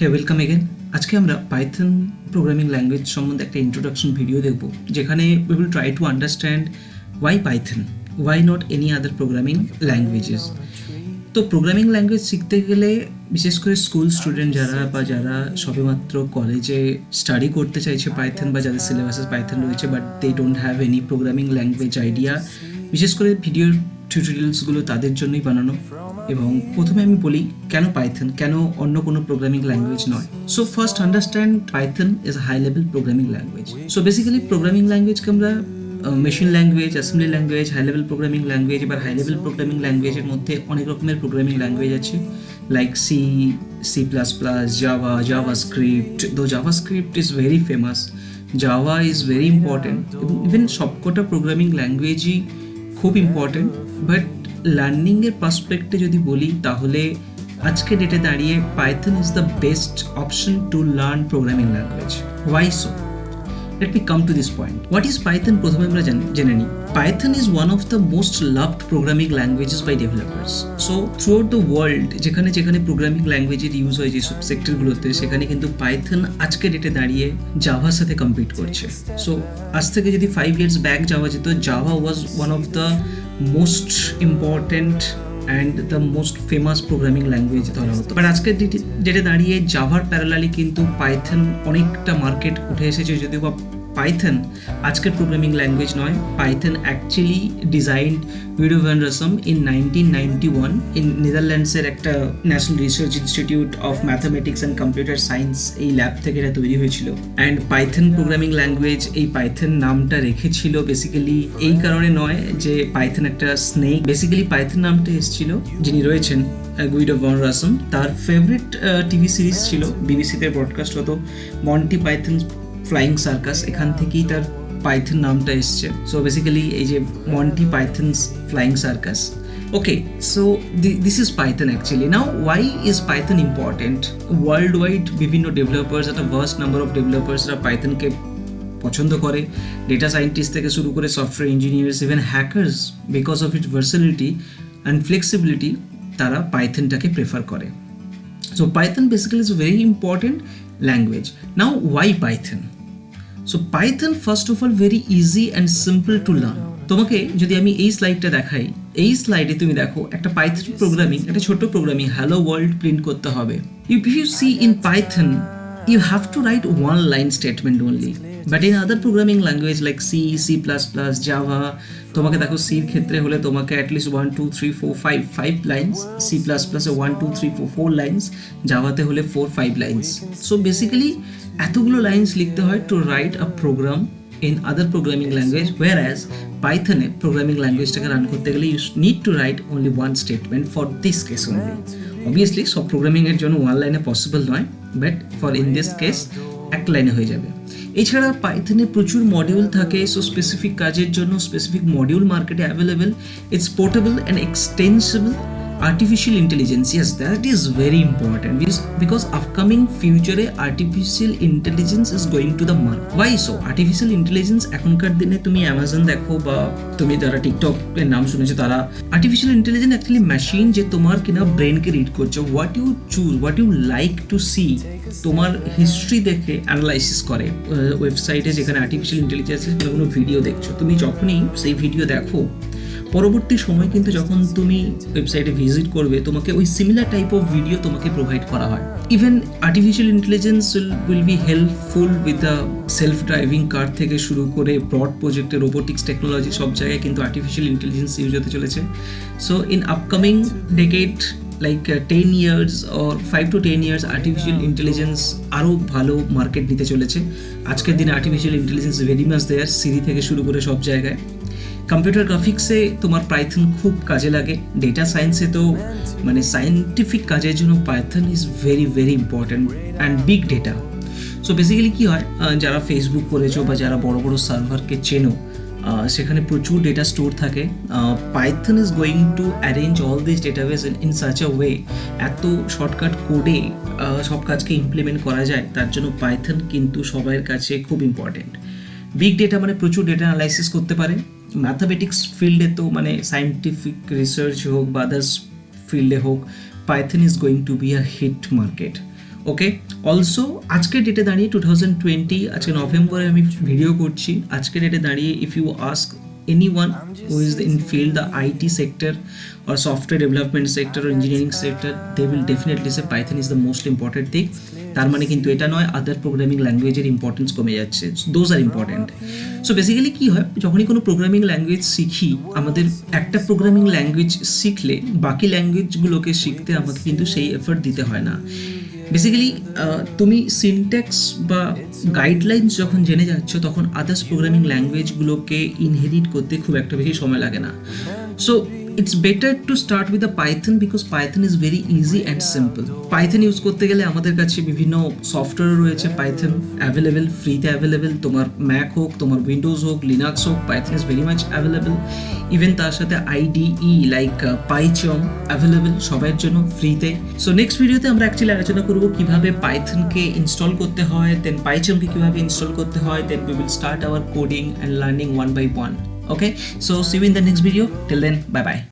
হে welcome again. আজকে আমরা Python programming language সম্বন্ধে একটা ইন্ট্রোডাকশন ভিডিও দেখব, যেখানে we will try to understand why Python, why not any other programming languages. তো প্রোগ্রামিং ল্যাঙ্গুয়েজ শিখতে গেলে বিশেষ করে স্কুল স্টুডেন্ট যারা সবেমাত্র কলেজে স্টাডি করতে চাইছে পাইথন, বা যাদের সিলেবাসে পাইথন রয়েছে but they don't have any programming language idea, বিশেষ করে ভিডিওর টিউটোরিয়ালসগুলো তাদের জন্যই বানানো। এবং প্রথমে আমি বলি কেন পাইথন, কেন অন্য কোনো প্রোগ্রামিং ল্যাঙ্গুয়েজ নয়। So first understand Python is a high level programming language. So basically programming ল্যাঙ্গুয়েজকে আমরা machine language, assembly language, high level programming language. এবার হাই লেভেল প্রোগ্রামিং ল্যাঙ্গুয়েজের মধ্যে অনেক রকমের প্রোগ্রামিং ল্যাঙ্গুয়েজ আছে, like C, C plus plus, Java, JavaScript. Though JavaScript is very famous, Java is very important, এবং even সবকটা প্রোগ্রামিং ল্যাঙ্গুয়েজই খুব ইম্পর্টেন্ট। বাট লার্নিংয়ের পার্সপেক্টে যদি বলি, তাহলে আজকে ডেটে দাঁড়িয়ে Python is the best option to learn programming language. Why so? Let me come to this point. What is Python? প্রথমে আমরা জেনে নিই। Python is one of the most loved programming languages by developers. So throughout the world, যেখানে যেখানে programming ল্যাঙ্গুয়েজের use হয় যেসব সেক্টরগুলোতে, সেখানে কিন্তু পাইথন আজকে ডেটে দাঁড়িয়ে জাভার সাথে কম্পিট করছে। সো আজ থেকে যদি 5 years ব্যাক যাওয়া যেত, Java was one of the most important and the most famous programming language ধরা হতো। বাট আজকের ডেটে দাঁড়িয়ে জাভার প্যারালালি কিন্তু পাইথন অনেকটা মার্কেট উঠে এসেছে। যদিও বা পাইথন আজকের প্রোগ্রামিং ল্যাঙ্গুয়েজ নয়, Python actually designed widow van rasam in 1991 in নেদারল্যান্ডসের একটা national research institute of mathematics and computer science, এই ল্যাব থেকে এটা তৈরি হয়েছিল। অ্যান্ড পাইথন প্রোগ্রামিং ল্যাঙ্গুয়েজ, এই পাইথন নামটা রেখেছিল বেসিক্যালি এই কারণে নয় যে পাইথন একটা স্নেক। বেসিক্যালি পাইথন নামটা এসেছিল, যিনি রয়েছেন গুইডো ভ্যান রসম, তার ফেভারিট টিভি সিরিজ ছিল, বিবিসিতে ব্রডকাস্ট হতো, মন্টি পাইথন ফ্লাইং সার্কাস। এখান থেকেই তার পাইথন নামটা এসছে। সো বেসিক্যালি এই যে Monty Python's Flying Circus. Okay, so this is Python actually. Now why is Python important? World wide বিভিন্ন ডেভেলপার্স, একটা ভার্স্ট নাম্বার অফ ডেভেলপার্সরা পাইথনকে পছন্দ করে, ডেটা সায়েন্টিস্ট থেকে শুরু করে software engineers, even hackers, because of its versatility and flexibility তারা পাইথনটাকে prefer করে। So Python basically is a very important language. Now why Python? So Python first of all very easy and simple to learn. তোমাকে যদি আমি এই স্লাইডটা দেখাই, এই স্লাইডে তুমি দেখো একটা পাইথন প্রোগ্রামিং, একটা ছোট প্রোগ্রামিং হ্যালো ওয়ার্ল্ড প্রিন্ট করতে হবে। If you see in Python, you have to write one line statement only. But in other programming language like C, C++, Java, তোমাকে দেখো সির ক্ষেত্রে হলে তোমাকে অ্যাটলিস্ট 1 2 3 4 5 লাইন্স, C++ এ 1 2 3 4 4 লাইন্স, জাভাতে হলে 4 5 লাইন্স। সো বেসিক্যালি এতগুলো লাইন্স লিখতে হয় to write a program in other programming language, whereas পাইথনে প্রোগ্রামিং ল্যাঙ্গুয়েজটাকে রান করতে গেলে you need to write only one statement for this case only. Obviously সব প্রোগ্রামিংয়ের জন্য ওয়ান লাইনে পসিবল নয়, but for in this case এক লাইনে হয়ে যাবে। এছাড়া পাইথনে প্রচুর মডিউল থাকে, সো স্পেসিফিক কাজের জন্য স্পেসিফিক মডিউল মার্কেটে available. It's portable and extensible. Artificial intelligence, yes, that is very important because upcoming ফিউচারে artificial intelligence is going to the market. Why so? Artificial intelligence এখনকার দিনে তুমি অ্যামাজন দেখো, বা তুমি যারা টিকটকের নাম শুনেছো, তারা আর্টিফিশিয়াল ইন্টেলিজেন্স অ্যাকচুয়ালি মেশিন যে তোমার কিনা ব্রেনকে রিড করছে, what you choose, what you like to see, তোমার হিস্ট্রি দেখে অ্যানালাইসিস করে। ওয়েবসাইটে যেখানে আর্টিফিশিয়াল ইন্টেলিজেন্সের কোনো ভিডিও দেখছো, তুমি যখনই সেই ভিডিও দেখো, পরবর্তী সময় কিন্তু যখন তুমি ওয়েবসাইটে ভিজিট করবে, তোমাকে ওই সিমিলার টাইপ অফ ভিডিও তোমাকে প্রোভাইড করা হয়। Even artificial intelligence will be helpful with the self driving কার থেকে শুরু করে ব্রড প্রজেক্টে রোবোটিক্স টেকনোলজি, সব জায়গায় কিন্তু আর্টিফিশিয়াল ইন্টেলিজেন্স ইউজ হতে চলেছে। So in upcoming decade like 10 years or 5 to 10 years, artificial intelligence আরও ভালো মার্কেট নিতে চলেছে। আজকের দিনে artificial intelligence very much there, Siri থেকে শুরু করে সব জায়গায়। কম্পিউটার গ্রাফিক্সে তোমার পাইথন খুব কাজে লাগে, ডেটা সায়েন্সে তো মানে সায়েন্টিফিক কাজের জন্য Python is very very important, and big data. So basically কী হয়, যারা ফেসবুক করেছো বা যারা বড় বড় সার্ভারকে চেনো, সেখানে প্রচুর ডেটা স্টোর থাকে। Python is going to arrange all this database in such a way, এত শর্টকাট কোডে সব কাজকে ইমপ্লিমেন্ট করা যায়, তার জন্য পাইথন কিন্তু সবার কাছে খুব ইম্পর্টেন্ট। বিগ ডেটা মানে প্রচুর ডেটা অ্যানালাইসিস করতে পারে। ম্যাথামেটিক্স ফিল্ডে তো মানে সায়েন্টিফিক রিসার্চ হোক বা আদার্স ফিল্ডে হোক, Python is going to be a hit market. Okay, also আজকের ডেটে দাঁড়িয়ে 2020 আজকে নভেম্বরে আমি ভিডিও করছি, আজকের ডেটে দাঁড়িয়ে if you ask anyone who is in field the IT sector or software development sector or engineering sector, they will definitely say Python is the most important thing. তার মানে কিন্তু এটা নয় আদার প্রোগ্রামিং ল্যাঙ্গুয়েজের ইম্পর্টেন্স কমে যাচ্ছে, those are important. So basically কী হয়, যখনই কোনো প্রোগ্রামিং ল্যাঙ্গুয়েজ শিখি, আমাদের একটা প্রোগ্রামিং ল্যাঙ্গুয়েজ শিখলে বাকি ল্যাঙ্গুয়েজগুলোকে শিখতে আমাকে কিন্তু সেই এফর্ট দিতে হয় না। বেসিক্যালি তুমি সিনট্যাক্স বা গাইডলাইন্স যখন জেনে যাচ্ছ তখন আদার্স প্রোগ্রামিং ল্যাঙ্গুয়েজগুলোকে ইনহেরিট করতে খুব একটা বেশি সময় লাগে না। So it's better to start with the Python because Python is very easy and simple. Python use করতে গেলে আমাদের কাছে বিভিন্ন সফটওয়্যার রয়েছে পাইথন অ্যাভেলেবেল, ফ্রিতে অ্যাভেলেবেল, তোমার ম্যাক হোক, তোমার উইন্ডোজ হোক, লিনাক্স হোক, Python is very much available. Even তার সাথে আইডিই লাইক পাইচম অ্যাভেলেবেল সবার জন্য ফ্রিতে। সো নেক্সট ভিডিওতে আমরা অ্যাকচুয়ালি আলোচনা করবো কীভাবে পাইথনকে ইনস্টল করতে হয়, দেন পাইচমকে কীভাবে ইনস্টল করতে হয়, then we will start our coding and learning one by one. Okay, so see you in the next video. Till then, bye bye.